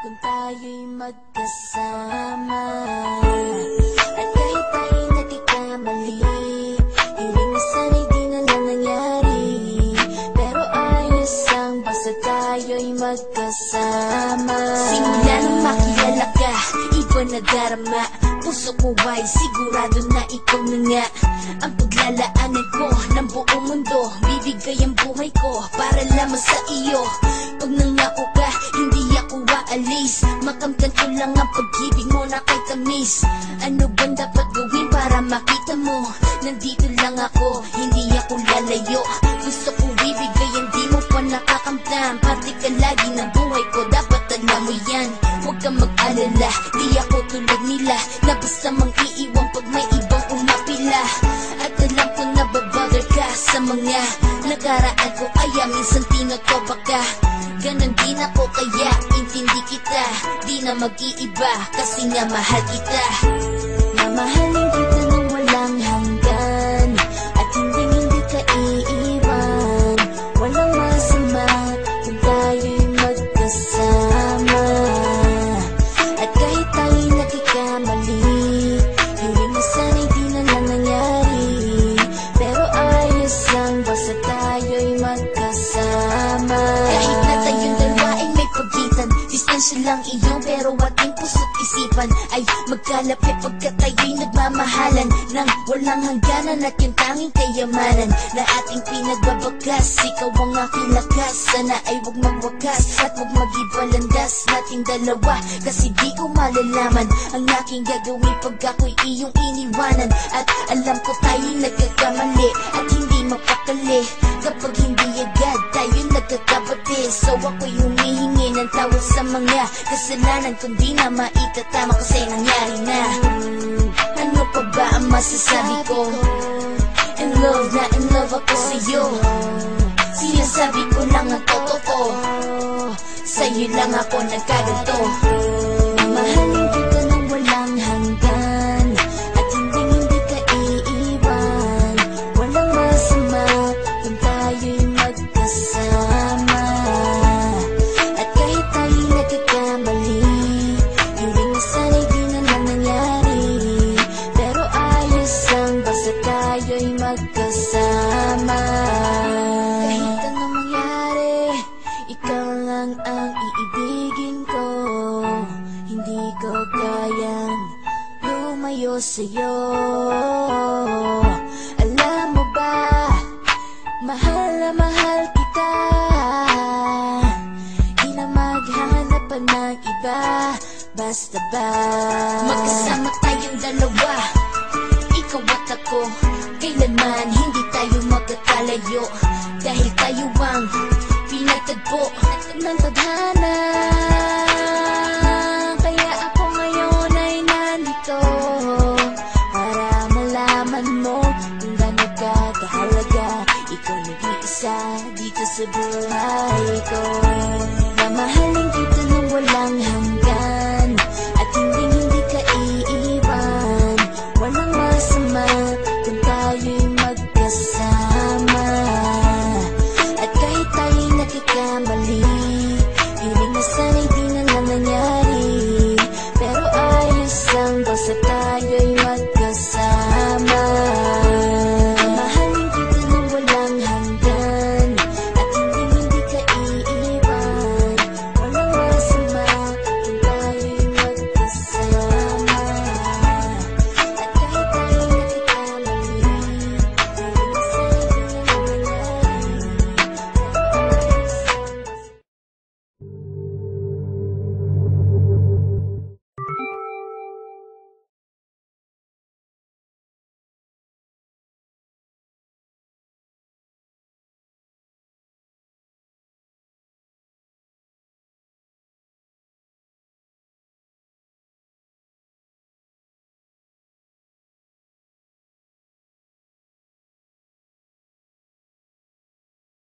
kung tayo'y magkasama. At kahit tayo'y nagkakamali, hiling na sana'y di na lang nangyari. Pero ayos ang basta tayo'y magkasama. Simula nang makilala ka, iba na darama. Puso ko ay sigurado na ikaw na nga ang paglalaanan ko ng buong mundo. Bibigay ang buhay ko para lamang sa iyo. Pag nangako ka, hindi ako aalis. Makamtan ko lang ang pag-ibig mo na kay tamis. Ano bang dapat gawin para makita mo? Nandito lang ako, hindi ako lalayo. Gusto ko bibigay, hindi mo pa nakakamtan. Parte ka lagi ng buhay ko, dapat alam mo yan. Huwag kang mag-alala, di ako tulad nila na basta mang iiwan pag may ibang umapila. At alam ko na babother ka sa mga nakaraan ko, kaya minsan tinotoba ka. Ganon din ako, kaya intindi kita. Di na mag-iiba kasi nga mahal kita. Mamahalin kita nang walang hanggan, at hindi ka iiwan. Walang masama kung tayo'y magkasama. At kahit tayo'y nagkakamali, hiling na sana'y di na lang nangyari. Pero ayos lang basta tayo'y magkasama. Kahit na tayong dalawa ay may pagitan, distansya lang iyon pero ating puso't isipan ay magkalapit pagkat tayo'y nagmamahalan ng walang hangganan. At yung tanging kayamanan na ating pinagbabagas, ikaw ang aking lakas. Sana ay huwag magwakas at huwag mag-ibalandas nating dalawa, kasi di ko malalaman ang aking gagawin pag ako'y iyong iniwanan. At alam ko tayo'y nagkakamali at hindi mapakali kapag hindi agad tayo'y nagkakabati. So ako'y humihingi ng tawad sa mga kasalanan kung di na maitatama kasi nangyari na. Ano pa ba ang masasabi ko? In love na in love ako sa'yo. Sinasabi ko lang ang totoo, sa'yo lang ako nagkaganto. Mahalin kita nang walang hanggan, at hindi ka iiwan. Walang masama kung tayo'y magkasama. At kahit tayo'y nagkakamali, hiling na sana'y di na lang nangyari. Pero ayos lang basta tayo'y magkasama. Kahit anong mangyari, ikaw lang ang iibigin ko. Hindi ko kayang lumayo sa'yo. Alam mo ba, mahal na mahal kita. Di na maghanap pa ng iba, basta ba magkasama tayong dalawa, ikaw at ako. Kailanman hindi tayo magkakalayo, dahil tayo ang pinagtagpo ng tadhana. Kaya ako ngayon ay nandito para malaman mo kung gaano ka kahalaga. Ikaw nag-iisa dito sa buhay ko. Mamahalin kita nang walang